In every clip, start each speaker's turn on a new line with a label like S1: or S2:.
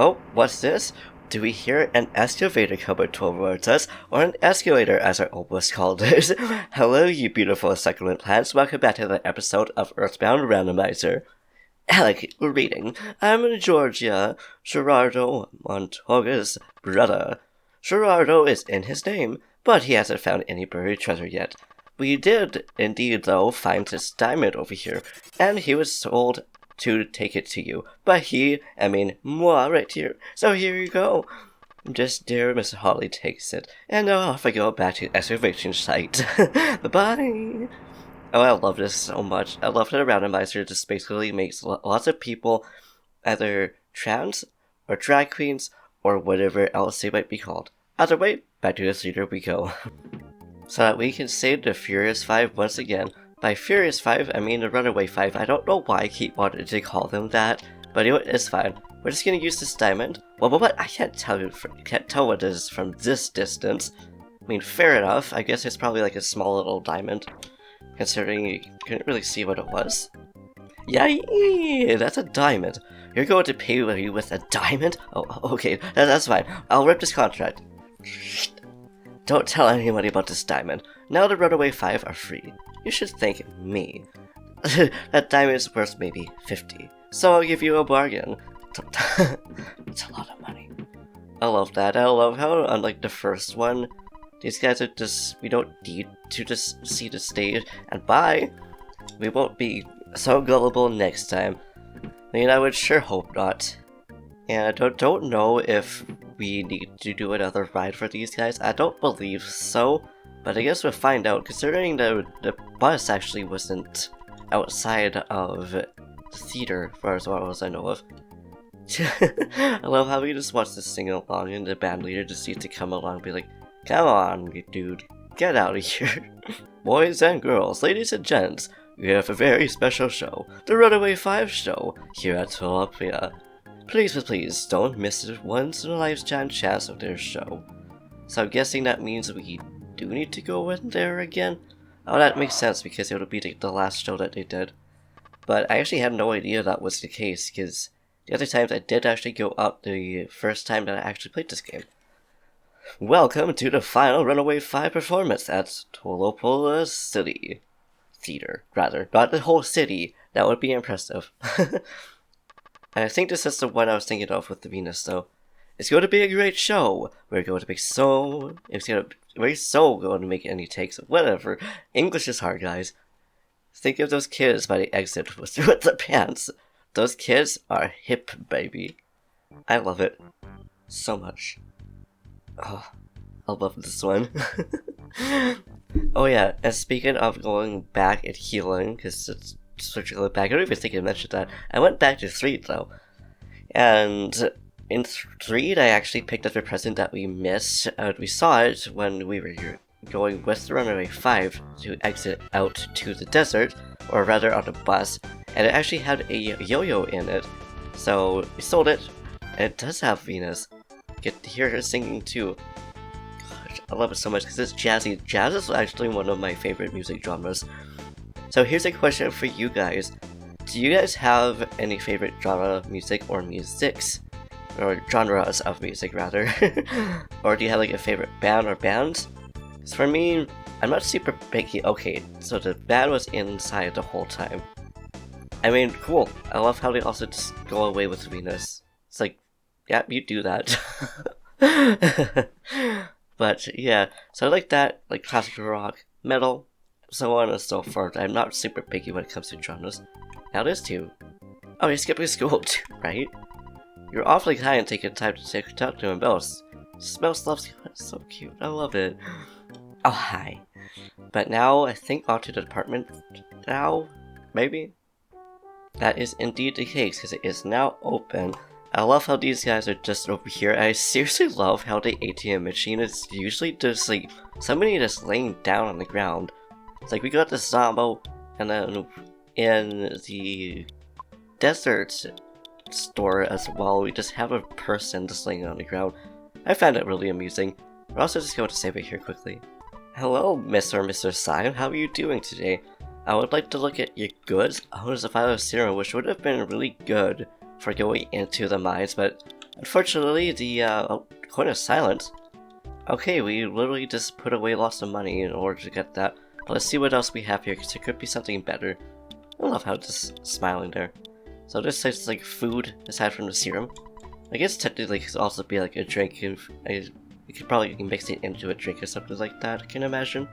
S1: Oh, what's this? Do we hear an excavator coming towards us, or an escalator as I almost called it? Hello, you beautiful succulent plants. Welcome back to the episode of Earthbound Randomizer. Alec, reading. I'm in Georgia, Gerardo Montoga's brother. Gerardo is in his name, but he hasn't found any buried treasure yet. We did, indeed, though, find this diamond over here, and he was told to take it to you. But moi, right here. So here you go. Just dear Miss Holly takes it, and now off I go back to the excavation site. Bye-bye. Oh, I love this so much. I love that a randomizer just basically makes lots of people either trans, or drag queens, or whatever else they might be called. Either way, back to the theater we go. So that we can save the Furious Five once again. By Furious Five, I mean the Runaway Five. I don't know why I keep wanting to call them that, but you know what, it's fine. We're just gonna use this diamond. Well, but what? I can't tell what it is from this distance. I mean, fair enough. I guess it's probably like a small little diamond, considering you couldn't really see what it was. Yay! That's a diamond. You're going to pay me with a diamond? Oh, okay, that's fine. I'll rip this contract. Don't tell anybody about this diamond. Now the Runaway Five are free. You should thank me. That diamond is worth maybe 50, so I'll give you a bargain. It's a lot of money. I love that. I love how, unlike the first one, these guys are we don't need to just see the stage and bye. We won't be so gullible next time. I mean, I would sure hope not. And I don't know if we need to do another ride for these guys. I don't believe so, but I guess we'll find out, considering the bus actually wasn't outside of the theater, as far as I know of. I love how we just watch this sing along, and the band leader just needs to come along and be like, come on, dude, get out of here. Boys and girls, ladies and gents, we have a very special show, the Runaway Five show, here at Philadelphia. Please don't miss the once-in-a-lifetime chance of their show. So I'm guessing that means we do need to go in there again? Oh, that makes sense, because it'll be the last show that they did. But I actually had no idea that was the case, because the other times I did actually go up the first time that I actually played this game. Welcome to the final Runaway 5 performance at Tolopola City. Theater, rather. Not the whole city. That would be impressive. I think this is the one I was thinking of with the Venus, though. It's going to be a great show. We're going to make we're so going to make any takes. Whatever. English is hard, guys. Think of those kids by the exit with the pants. Those kids are hip, baby. I love it so much. Oh, I love this one. Oh yeah, and speaking of going back and healing, because it's switching back, I don't even think I mentioned that. I went back to 3 though, and in 3 I actually picked up a present that we missed. We saw it when we were going with the Runaway 5 to exit out to the desert, or rather on the bus, and it actually had a yo-yo in it. So we sold it, and it does have Venus. Get to hear her singing too. Gosh, I love it so much because it's jazzy. Jazz is actually one of my favorite music genres. So here's a question for you guys. Do you guys have any favorite genre of music or musics? Or genres of music, rather. Or do you have like a favorite band or bands? Because for me, I'm not super picky. Okay, so the band was inside the whole time. I mean, cool. I love how they also just go away with Venus. It's like, yeah, you do that. But yeah, so I like that, like classical rock, metal, so on and so forth. I'm not super picky when it comes to genres. Now this too. Oh, you're skipping school too, right? You're awfully kind and taking time to talk to him both. Smells loves so cute. I love it. Oh, hi. But now I think on to the department now, maybe? That is indeed the case, because it is now open. I love how these guys are just over here. I seriously love how the ATM machine is usually just like somebody just laying down on the ground. It's like we got the Zombo, and then in the desert store as well, we just have a person just laying on the ground. I found it really amusing. We're also just going to save it here quickly. Hello, Mr. or Mr. Simon, how are you doing today? I would like to look at your goods. Oh, there's a vial of serum, which would have been really good for going into the mines, but Unfortunately, the coin is silent. Okay, we literally just put away lots of money in order to get that. But let's see what else we have here, because there could be something better. I love how it's smiling there. So this is like food, aside from the serum. I guess technically it could also be like a drink. You could probably mix it into a drink or something like that, I can imagine.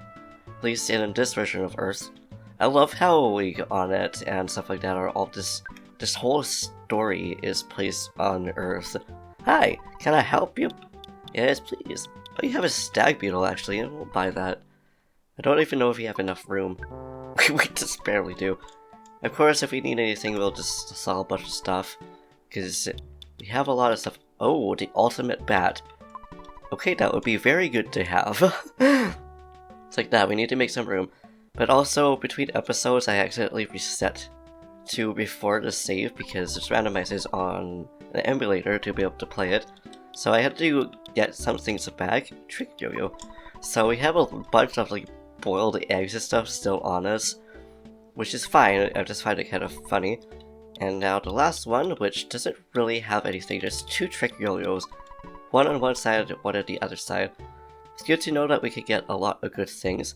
S1: At least in this version of Earth. I love how we on it and stuff like that are all this whole story is placed on Earth. Hi, can I help you? Yes, please. Oh, you have a stag beetle actually, and we'll buy that. I don't even know if we have enough room. We just barely do. Of course, if we need anything, we'll just sell a bunch of stuff. Because we have a lot of stuff. Oh, the ultimate bat. Okay, that would be very good to have. It's like that, we need to make some room. But also, between episodes, I accidentally reset to before the save because it's randomizers on an emulator to be able to play it. So I had to get some things back. Trick yo-yo. So we have a bunch of like boiled eggs and stuff still on us, which is fine. I just find it kind of funny. And now the last one, which doesn't really have anything, just 2 trick yo-yos. One on one side, one on the other side. It's good to know that we could get a lot of good things.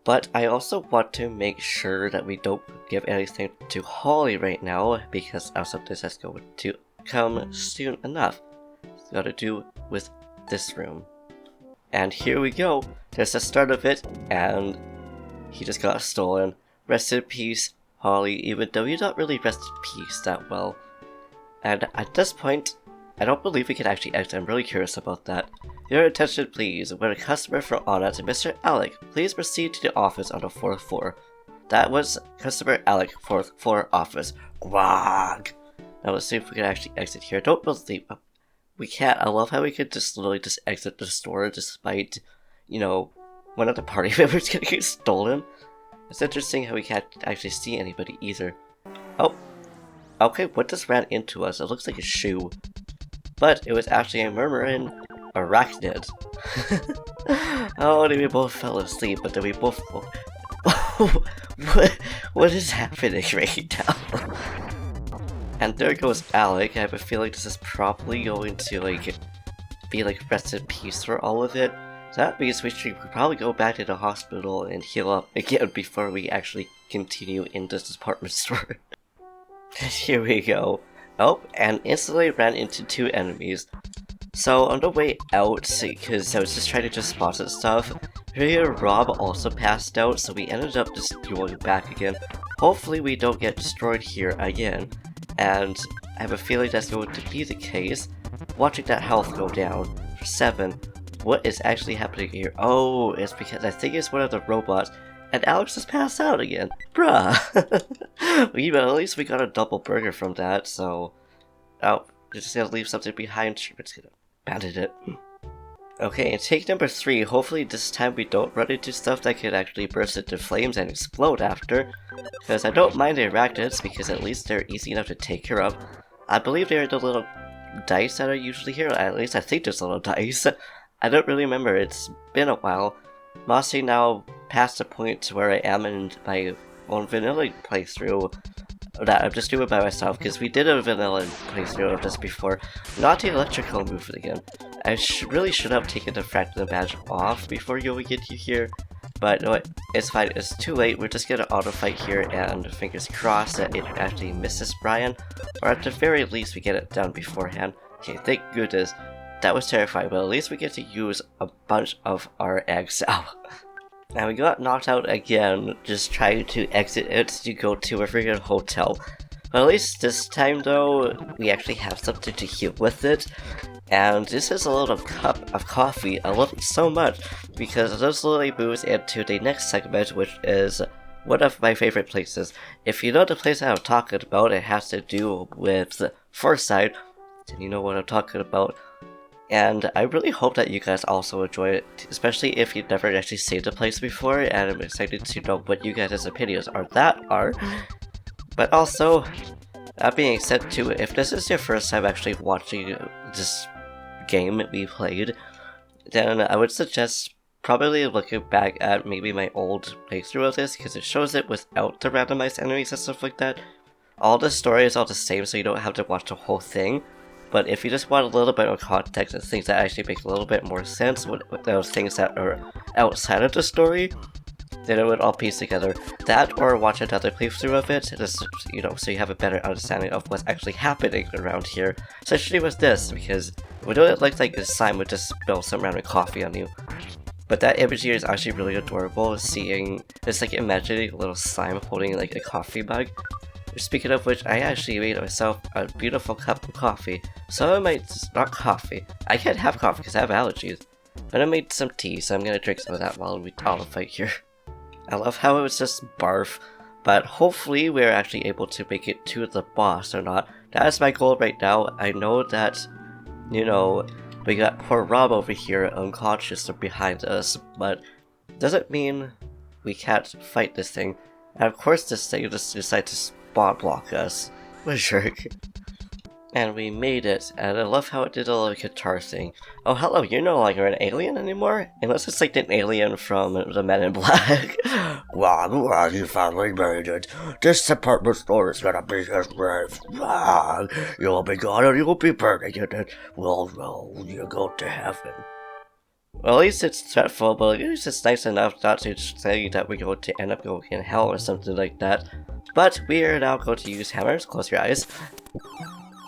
S1: But I also want to make sure that we don't give anything to Holly right now, because else this is going to come soon enough. It's got to do with this room. And here we go. There's the start of it, and he just got stolen. Rest in peace, Holly, even though you don't really rest in peace that well. And at this point, I don't believe we can actually exit. I'm really curious about that. Your attention please. We're a customer from Anna to Mr. Alec. Please proceed to the office on the 4th floor. That was customer Alec, 4th floor office. Gwag! Now let's see if we can actually exit here. Don't believe we can't. I love how we could just literally just exit the store despite, you know, one of the party members getting stolen. It's interesting how we can't actually see anybody either. Oh, okay, what just ran into us? It looks like a shoe. But it was actually a murmuring arachnid. Oh, we both fell asleep, but then we both... what is happening right now? And there goes Alec. I have a feeling this is probably going to, like, be like rest in peace for all of it. So that means we should probably go back to the hospital and heal up again before we actually continue in this department store. Here we go. Oh, and instantly ran into 2 enemies. So on the way out, because I was just trying to just spot some stuff, here Rob also passed out, so we ended up just going back again. Hopefully we don't get destroyed here again, and I have a feeling that's going to be the case. Watching that health go down for 7. What is actually happening here? Oh, it's because I think it's one of the robots, and Alex just passed out again. Bruh! Well, at least we got a double burger from that, so... Oh, we're just gonna leave something behind. We're just gonna abandon it. Okay, and take number 3. Hopefully this time we don't run into stuff that could actually burst into flames and explode after. Because I don't mind the arachnids, because at least they're easy enough to take care of. I believe they're the little dice that are usually here. At least I think there's little dice. I don't really remember. It's been a while. Mostly now past the point where I am in my own vanilla playthrough that I'm just doing by myself, because we did a vanilla playthrough of this before. Not the electrical movement again. I really should have taken the fractal badge off before you get to here, but no, it's fine. It's too late. We're just gonna auto fight here, and fingers crossed that it actually misses Brian, or at the very least we get it done beforehand. Okay, thank goodness. That was terrifying, but at least we get to use a bunch of our eggs now. Now we got knocked out again, just trying to exit it to go to a freaking hotel. But at least this time though, we actually have something to heal with it. And this is a little cup of coffee. I love it so much, because this literally moves into the next segment, which is one of my favorite places. If you know the place I'm talking about, it has to do with Fourside, then you know what I'm talking about. And I really hope that you guys also enjoy it, especially if you've never actually seen the place before, and I'm excited to know what you guys' opinions are. But also, that being said too, if this is your first time actually watching this game we played, then I would suggest probably looking back at maybe my old playthrough of this, because it shows it without the randomized enemies and stuff like that. All the story is all the same, so you don't have to watch the whole thing. But if you just want a little bit of context and things that actually make a little bit more sense with those things that are outside of the story, then it would all piece together. That, or watch another playthrough of it, just, you know, so you have a better understanding of what's actually happening around here. Especially with this, because we know it looks like a slime would just spill some random coffee on you. But that image here is actually really adorable, seeing, it's like imagining a little slime holding like a coffee mug. Speaking of which, I actually made myself a beautiful cup of coffee. So I made, not coffee, I can't have coffee because I have allergies. But I made some tea, so I'm gonna drink some of that while we all fight here. I love how it was just barf, but hopefully we're actually able to make it to the boss or not. That is my goal right now. I know that, you know, we got poor Rob over here unconscious or behind us, but doesn't mean we can't fight this thing. And of course this thing just decided to spawn block us. What a jerk. And we made it, and I love how it did a little guitar thing. Oh hello, you're no longer an alien anymore? Unless it's like an alien from the Men in Black.
S2: Well, you finally made it. This department store is gonna be your grave. You'll be gone and you'll be burning in it. Well, you go to heaven.
S1: Well, at least it's dreadful, but at least it's nice enough not to say that we're going to end up going in hell or something like that. But we are now going to use hammers. Close your eyes.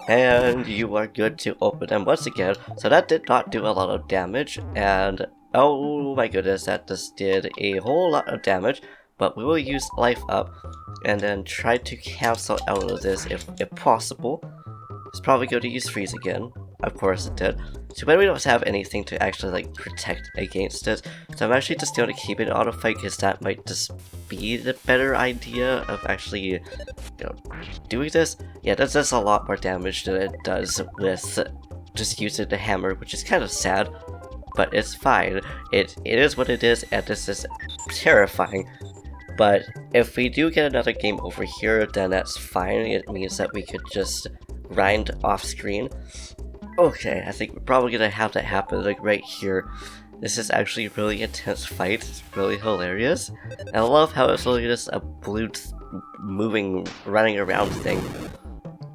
S1: And you are good to open them once again. So that did not do a lot of damage, and oh my goodness, that just did a whole lot of damage. But we will use life up and then try to cancel out of this if possible. It's probably going to use freeze again. Of course it did. Too bad we don't have anything to actually like protect against it. So I'm actually just going to keep it auto fight because that might just be the better idea of actually, you know, doing this. Yeah, that does a lot more damage than it does with just using the hammer, which is kind of sad. But it's fine. It is what it is, and this is terrifying. But if we do get another game over here, then that's fine. It means that we could just grind off screen. Okay, I think we're probably gonna have that happen like right here. This is actually a really intense fight. It's really hilarious. And I love how it's really just a blue moving, running around thing.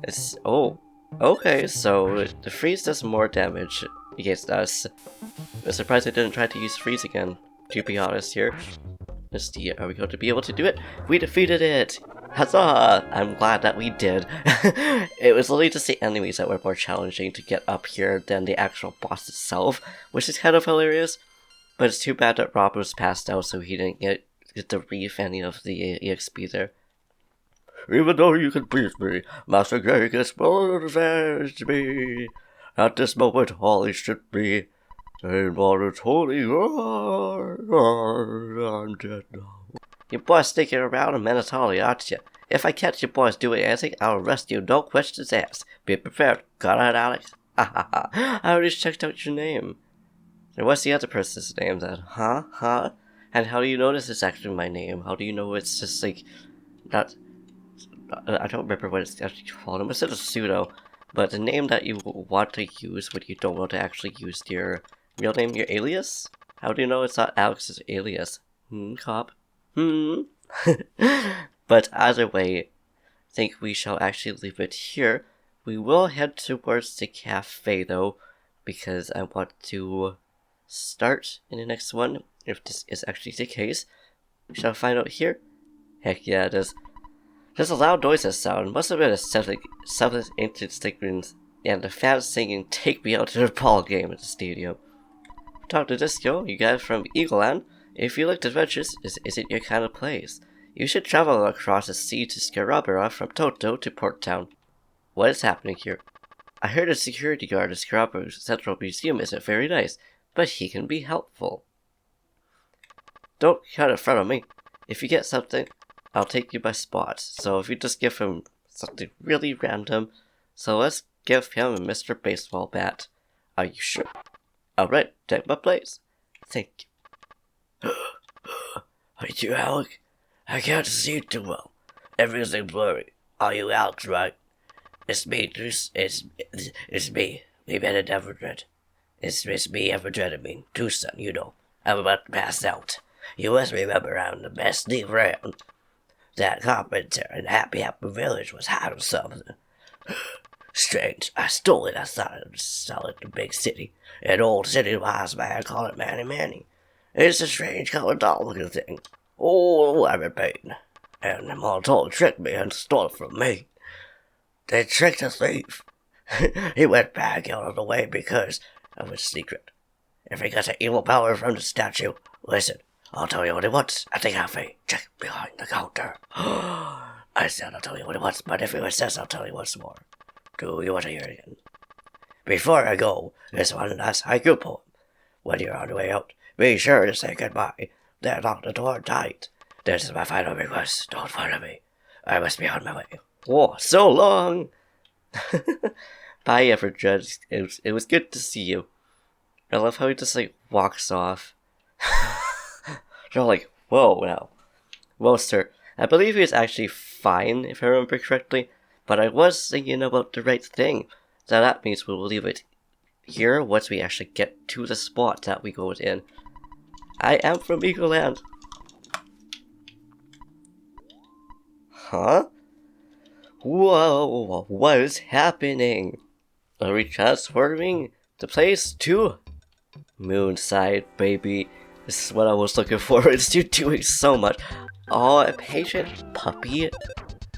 S1: It's, oh, okay, so the freeze does more damage against us. I'm surprised I didn't try to use freeze again, to be honest here. Let's see, are we going to be able to do it? We defeated it! Huzzah! I'm glad that we did. It was literally just the enemies that were more challenging to get up here than the actual boss itself, which is kind of hilarious. But it's too bad that Rob was passed out, so he didn't get to reef any of the EXP there.
S2: Even though you can beat me, Master Genghis will avenge me. At this moment, all he should be. And what is holy, I'm dead now.
S1: You boys sticking around in Manatali, aren't you? If I catch you boys doing anything, I'll arrest you, no questions asked. Be prepared. Got it, Alex? Ha ha ha. I already checked out your name. And what's the other person's name then? Huh? And how do you know this is actually my name? How do you know it's just like, not, I don't remember what it's actually called. It was a pseudo. But the name that you want to use when you don't want to actually use your real name, your alias? How do you know it's not Alex's alias? Cop? But either way, I think we shall actually leave it here. We will head towards the cafe though, because I want to start in the next one, if this is actually the case. We shall find out here. Heck yeah, it is. There's a loud noise that sound. Must have been a something ancient stickers and the fans singing "Take Me Out to the Ball Game" at the stadium. Talk to Disco, you guys from Eagleland. If you like adventures, this isn't your kind of place. You should travel across the sea to Scarborough from Toto to Porttown. What is happening here? I heard a security guard at Scarborough Central Museum isn't very nice, but he can be helpful. Don't cut in front of me. If you get something, I'll take you by spot. So if you just give him something really random, so let's give him a Mr. Baseball bat. Are you sure? Alright, take my place. Thank you.
S2: Are you Alec? I can't see too well. Everything's blurry. Are you Alex, right? It's me, it's me. We met at Everdred. It's me, Everdred, Tucson, you know. I'm about to pass out. You must remember I'm the best thief around. That carpenter in Happy Village was hot or something. Strange, I stole it. I started to sell it in a big city. An old city wise man called it Manny Manny. It's a strange colored doll looking thing. Oh, I've been paid. And them all told tricked me and stole it from me. They tricked a thief. He went back out of the way because of his secret. If he got an evil power from the statue, listen, I'll tell you what he wants at the cafe. Check behind the counter. I said I'll tell you what he wants, but if he says I'll tell you once more. Do you want to hear it again? Before I go, there's one last haiku poem. When you're on the way out, be sure to say goodbye. Then lock the door tight. This is my final request. Don't follow me. I must be on my way.
S1: Whoa, so long! Bye, Everdred. It was good to see you. I love how he just, like, walks off. You're like, whoa, now. Well, sir, I believe he was actually fine, if I remember correctly, but I was thinking about the right thing. So that means we'll leave it here once we actually get to the spot that we go in. I am from Eagleland. Huh? Whoa, what is happening? Are we transforming the place to Moonside, baby? This is what I was looking forward to doing so much. Oh, a patient puppy?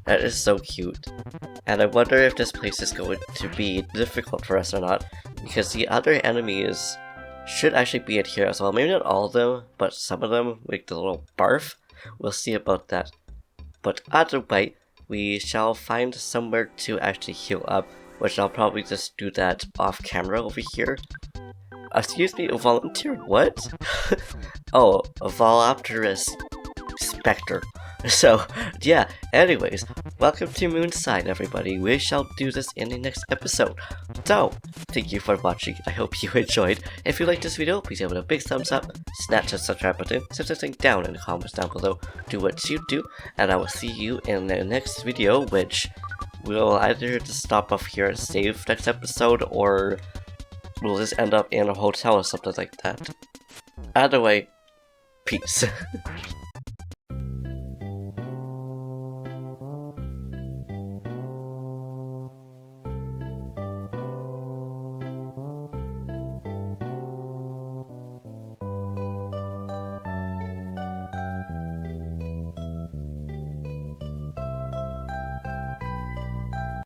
S1: That is so cute. And I wonder if this place is going to be difficult for us or not, because the other enemies should actually be in here as well. Maybe not all of them, but some of them, like the little barf. We'll see about that. But either way, we shall find somewhere to actually heal up, which I'll probably just do that off camera over here. Excuse me, a volunteer? What? Oh, a Volopterus Spectre. So, yeah, anyways, welcome to Moonside, everybody. We shall do this in the next episode. So, thank you for watching. I hope you enjoyed. If you liked this video, please give it a big thumbs up, smash that subscribe button, set this thing down in the comments down below, do what you do, and I will see you in the next video, which will either just stop off here and save next episode, or we'll just end up in a hotel or something like that. Either way, peace.